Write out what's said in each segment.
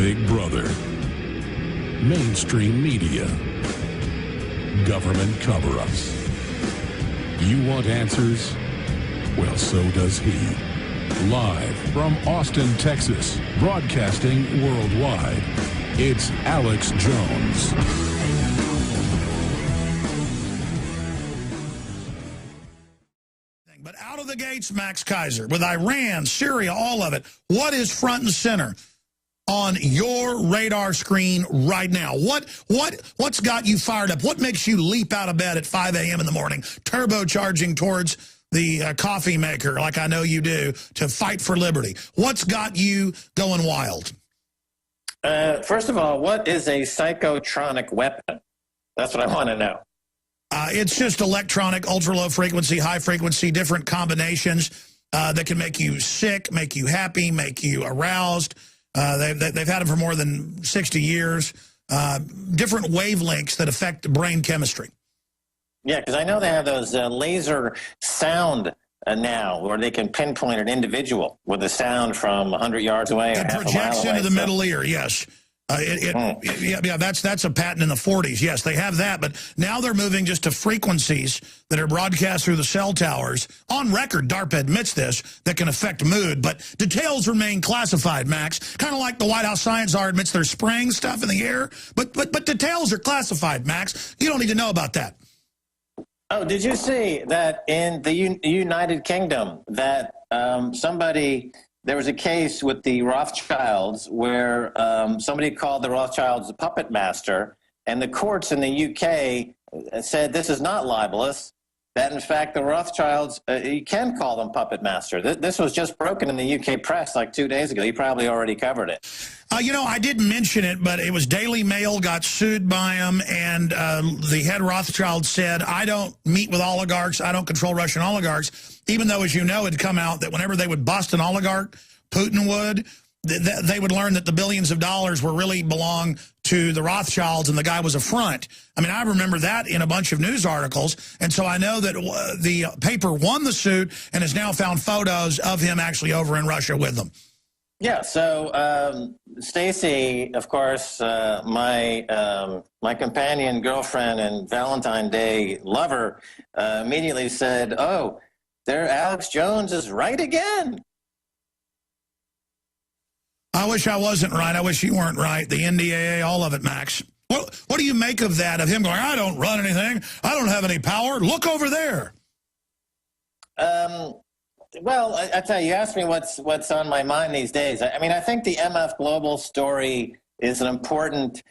Big Brother, mainstream media, government cover-ups. You want answers? Well, so does he. Live from Austin, Texas, broadcasting worldwide, it's Alex Jones. But out of the gates, Max Kaiser, with Iran, Syria, all of it, what is front and center on your radar screen right now? What's got you fired up? What makes you leap out of bed at 5 a.m. in the morning, turbocharging towards the coffee maker, like I know you do, to fight for liberty? What's got you going wild? First of all, what is a psychotronic weapon? That's what I want to know. It's just electronic, ultra-low frequency, high frequency, different combinations that can make you sick, make you happy, make you aroused. They've had them for more than 60 years. Different wavelengths that affect the brain chemistry. Yeah, because I know they have those laser sound now, where they can pinpoint an individual with a sound from 100 yards away. It projects into the middle ear, yes. Yeah, that's a patent in the 40s. Yes, they have that, but now they're moving just to frequencies that are broadcast through the cell towers. On record, DARPA admits this, that can affect mood, but details remain classified, Max. Kind of like the White House Science Czar admits they're spraying stuff in the air, but details are classified, Max. You don't need to know about that. Oh, did you see that in the United Kingdom that there was a case with the Rothschilds where somebody called the Rothschilds a puppet master, and the courts in the UK said this is not libelous, that in fact the Rothschilds, you can call them puppet master. This was just broken in the UK press like 2 days ago. You probably already covered it. You know, I didn't mention it, but it was Daily Mail got sued by him, and the head Rothschild said, I don't meet with oligarchs, I don't control Russian oligarchs, even though, as you know, it had come out that whenever they would bust an oligarch, Putin would, they would learn that the billions of dollars were really belong to the Rothschilds, and the guy was a front. I mean, I remember that in a bunch of news articles, and so I know that the paper won the suit and has now found photos of him actually over in Russia with them. Yeah, so Stacy, of course, my companion, girlfriend, and Valentine Day lover, immediately said, "Oh, there, Alex Jones is right again." I wish I wasn't right. I wish you weren't right. The NDAA, all of it, Max. What do you make of that, of him going, I don't run anything, I don't have any power, look over there? Well, I tell you asked me what's on my mind these days. I mean, I think the MF Global story is an important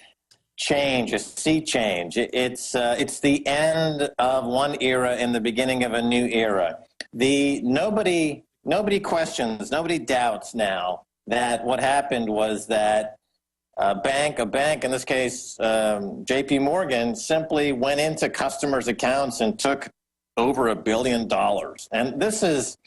change, a sea change. It's the end of one era and the beginning of a new era. Nobody questions, nobody doubts now that what happened was that a bank, in this case, JP Morgan, simply went into customers' accounts and took over $1 billion. And this is,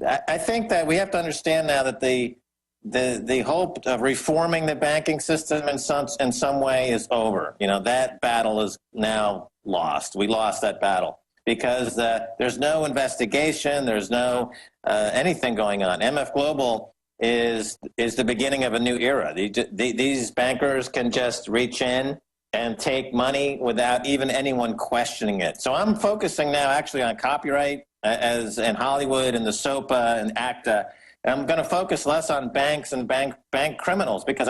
I think that we have to understand now that the hope of reforming the banking system in some way is over. You know, that battle is now lost. We lost that battle because there's no investigation, there's no anything going on. MF Global is the beginning of a new era. These bankers can just reach in and take money without even anyone questioning it. So I'm focusing now actually on copyright as in Hollywood and the SOPA and ACTA. And I'm going to focus less on banks and bank criminals because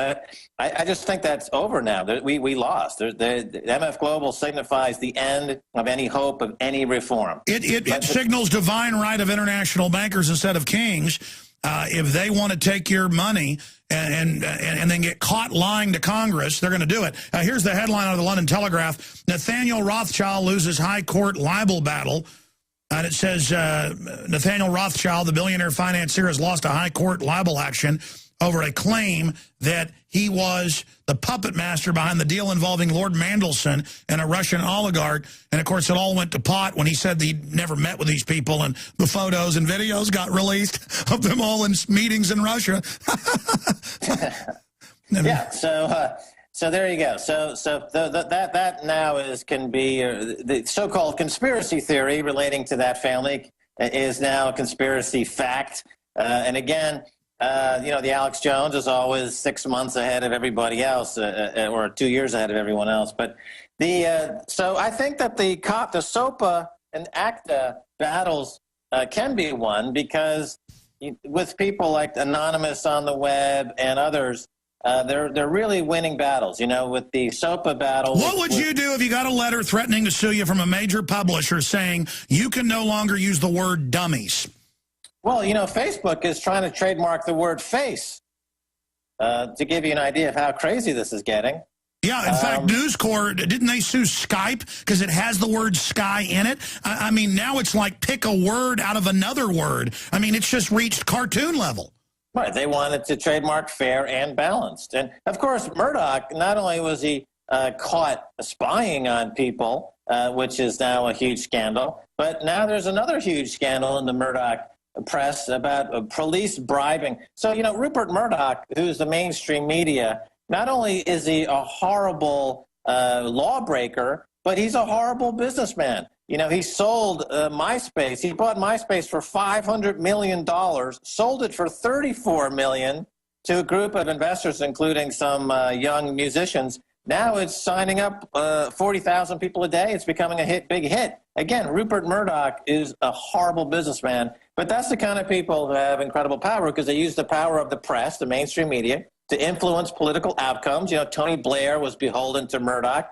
I just think that's over now. We lost. The MF Global signifies the end of any hope of any reform. It signals divine right of international bankers instead of kings. If they want to take your money and then get caught lying to Congress, they're going to do it. Here's the headline out of the London Telegraph. Nathaniel Rothschild loses high court libel battle. And it says Nathaniel Rothschild, the billionaire financier, has lost a high court libel action over a claim that he was the puppet master behind the deal involving Lord Mandelson and a Russian oligarch. And, of course, it all went to pot when he said that he'd never met with these people, and the photos and videos got released of them all in meetings in Russia. Yeah, so there you go. So that now can be the so-called conspiracy theory relating to that family is now a conspiracy fact. And again, The Alex Jones is always 6 months ahead of everybody else, or 2 years ahead of everyone else. But so I think that the SOPA and ACTA battles can be won because with people like Anonymous on the web and others, they're really winning battles. With the SOPA battle. What would you do if you got a letter threatening to sue you from a major publisher saying you can no longer use the word dummies? Well, Facebook is trying to trademark the word face to give you an idea of how crazy this is getting. Yeah, in fact, News Corp, didn't they sue Skype because it has the word sky in it? I mean, now it's like pick a word out of another word. I mean, it's just reached cartoon level. Right, they wanted to trademark fair and balanced. And, of course, Murdoch, not only was he caught spying on people, which is now a huge scandal, but now there's another huge scandal in the Murdoch press about police bribing. So, Rupert Murdoch, who's the mainstream media, not only is he a horrible lawbreaker, but he's a horrible businessman. He sold MySpace. He bought MySpace for $500 million, sold it for $34 million to a group of investors, including some young musicians. Now it's signing up 40,000 people a day. It's becoming a big hit. Again, Rupert Murdoch is a horrible businessman, but that's the kind of people who have incredible power because they use the power of the press, the mainstream media, to influence political outcomes. Tony Blair was beholden to Murdoch,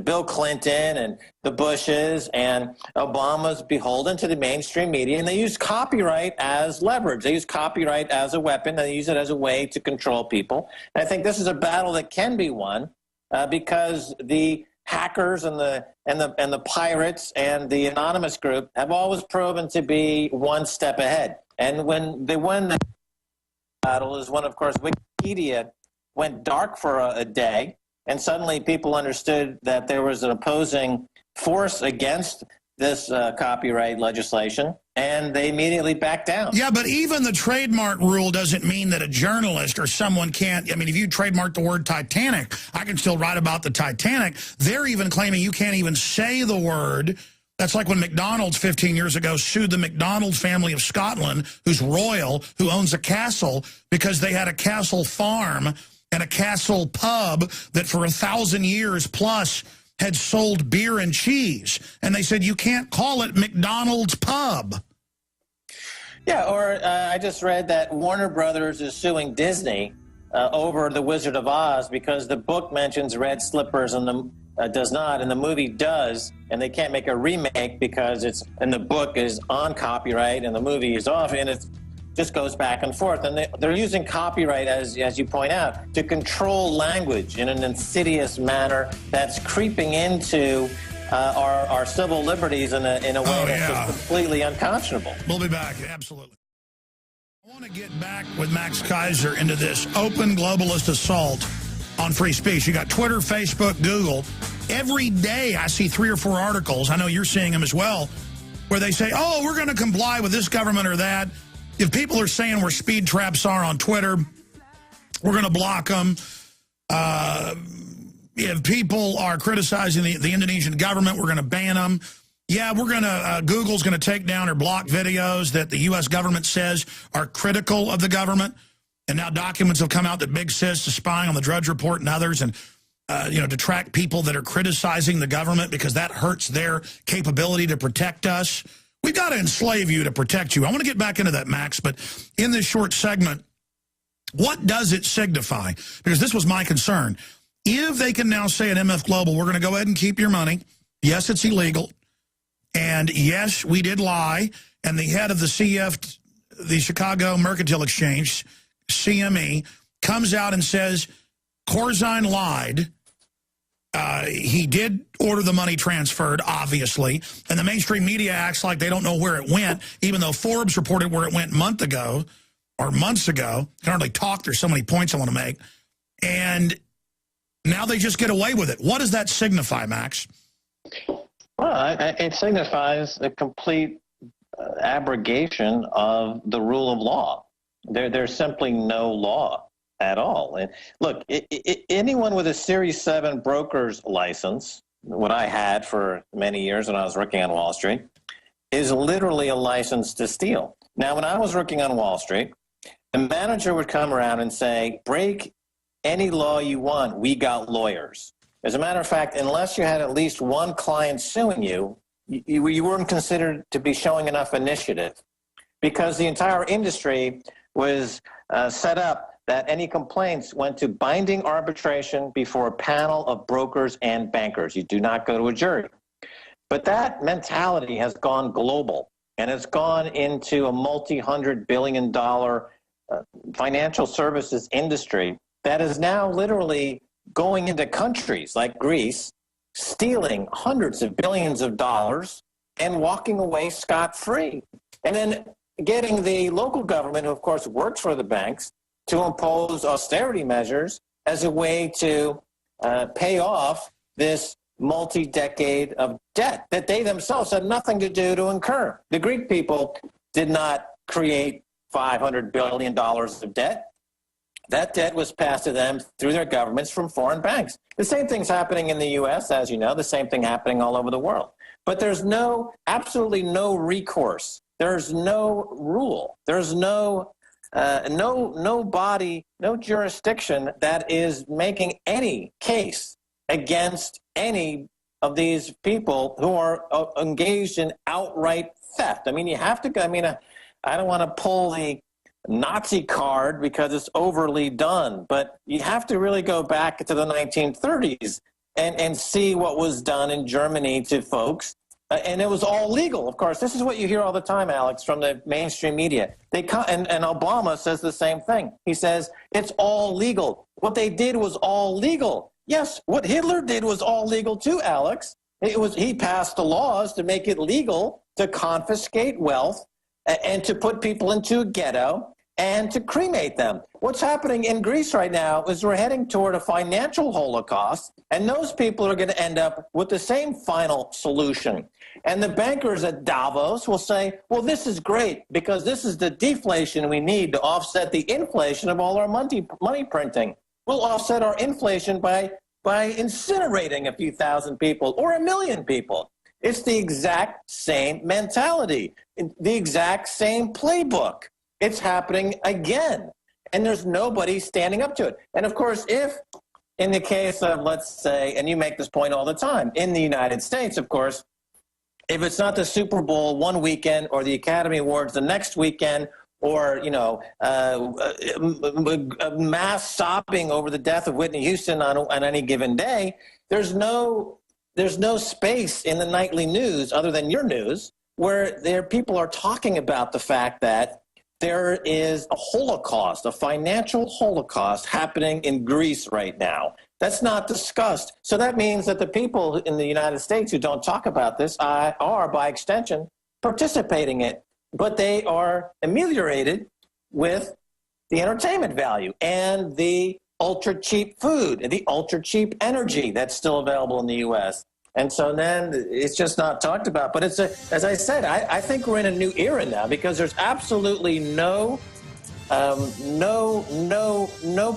Bill Clinton and the Bushes and Obama's beholden to the mainstream media, and they use copyright as leverage. They use copyright as a weapon, and they use it as a way to control people. And I think this is a battle that can be won because the hackers and the pirates and the anonymous group have always proven to be one step ahead. And when they win the battle is when, of course, Wikipedia went dark for a day, and suddenly people understood that there was an opposing force against this copyright legislation, and they immediately backed down. Yeah, but even the trademark rule doesn't mean that a journalist or someone can't. I mean, if you trademark the word Titanic, I can still write about the Titanic. They're even claiming you can't even say the word. That's like when McDonald's 15 years ago sued the McDonald family of Scotland, who's royal, who owns a castle, because they had a castle farm and a castle pub that for 1,000 years plus had sold beer and cheese. And they said, you can't call it McDonald's pub. Yeah, or I just read that Warner Brothers is suing Disney over The Wizard of Oz because the book mentions red slippers and the does not, and the movie does, and they can't make a remake because the book is on copyright and the movie is off, and it just goes back and forth. And they're using copyright, as you point out, to control language in an insidious manner that's creeping into our civil liberties in a way that's just completely unconscionable. We'll be back, absolutely. I want to get back with Max Kaiser into this open globalist assault on free speech. You got Twitter, Facebook, Google. Every day I see 3 or 4 articles, I know you're seeing them as well, where they say, oh, we're going to comply with this government or that. If people are saying where speed traps are on Twitter, we're going to block them. If people are criticizing the Indonesian government, we're going to ban them. Yeah, we're going to, Google's going to take down or block videos that the U.S. government says are critical of the government. And now documents have come out that Big Sis is spying on the Drudge Report and others, and to track people that are criticizing the government because that hurts their capability to protect us. We've got to enslave you to protect you. I want to get back into that, Max, but in this short segment, what does it signify? Because this was my concern. If they can now say at MF Global, we're going to go ahead and keep your money. Yes, it's illegal. And yes, we did lie. And the head of the CF, the Chicago Mercantile Exchange, CME, comes out and says Corzine lied. He did order the money transferred, obviously, and the mainstream media acts like they don't know where it went, even though Forbes reported where it went months ago. I can hardly talk. There's so many points I want to make. And now they just get away with it. What does that signify, Max? Well, it signifies a complete abrogation of the rule of law. There's simply no law at all. And look, anyone with a Series 7 broker's license, what I had for many years when I was working on Wall Street, is literally a license to steal. Now, when I was working on Wall Street, the manager would come around and say, break any law you want, we got lawyers. As a matter of fact, unless you had at least one client suing you, you weren't considered to be showing enough initiative, because the entire industry was set up that any complaints went to binding arbitration before a panel of brokers and bankers. You do not go to a jury. But that mentality has gone global, and it's gone into a multi-hundred-billion-dollar financial services industry that is now literally going into countries like Greece, stealing hundreds of billions of dollars and walking away scot-free. And then getting the local government, who of course works for the banks, to impose austerity measures as a way to pay off this multi-decade of debt that they themselves had nothing to do to incur. The Greek people did not create $500 billion of debt. That debt was passed to them through their governments from foreign banks. The same thing's happening in the U.S., as you know, the same thing happening all over the world. But there's absolutely no recourse. There's no rule. There's no body, no jurisdiction that is making any case against any of these people who are engaged in outright theft. I mean, you have to, I don't want to pull the Nazi card because it's overly done, but you have to really go back to the 1930s and see what was done in Germany to folks. And it was all legal. Of course, this is what you hear all the time, Alex, from the mainstream media. And Obama says the same thing. He says, it's all legal. What they did was all legal. Yes, what Hitler did was all legal too, Alex. He passed the laws to make it legal to confiscate wealth and to put people into a ghetto and to cremate them. What's happening in Greece right now is we're heading toward a financial holocaust, and those people are going to end up with the same final solution. And the bankers at Davos will say, well, this is great because this is the deflation we need to offset the inflation of all our money printing. We'll offset our inflation by incinerating a few thousand people or 1 million people. It's the exact same mentality, the exact same playbook. It's happening again, and there's nobody standing up to it. And of course, if in the case of, let's say, and you make this point all the time, in the United States, of course, if it's not the Super Bowl one weekend or the Academy Awards the next weekend, or, mass sobbing over the death of Whitney Houston on any given day, there's no space in the nightly news other than your news where people are talking about the fact that there is a holocaust, a financial holocaust happening in Greece right now. That's not discussed. So that means that the people in the United States who don't talk about this are, by extension, participating in it. But they are ameliorated with the entertainment value and the ultra-cheap food and the ultra-cheap energy that's still available in the U.S. And so then it's just not talked about. But as I said, I think we're in a new era now because there's absolutely no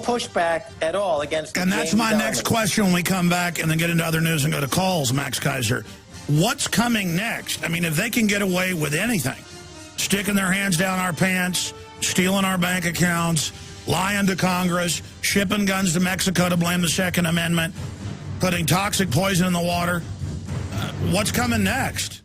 pushback at all against. And that's my next question when we come back and then get into other news and go to calls, Max Kaiser. What's coming next? I mean, if they can get away with anything, sticking their hands down our pants, stealing our bank accounts, lying to Congress, shipping guns to Mexico to blame the Second Amendment, putting toxic poison in the water, what's coming next?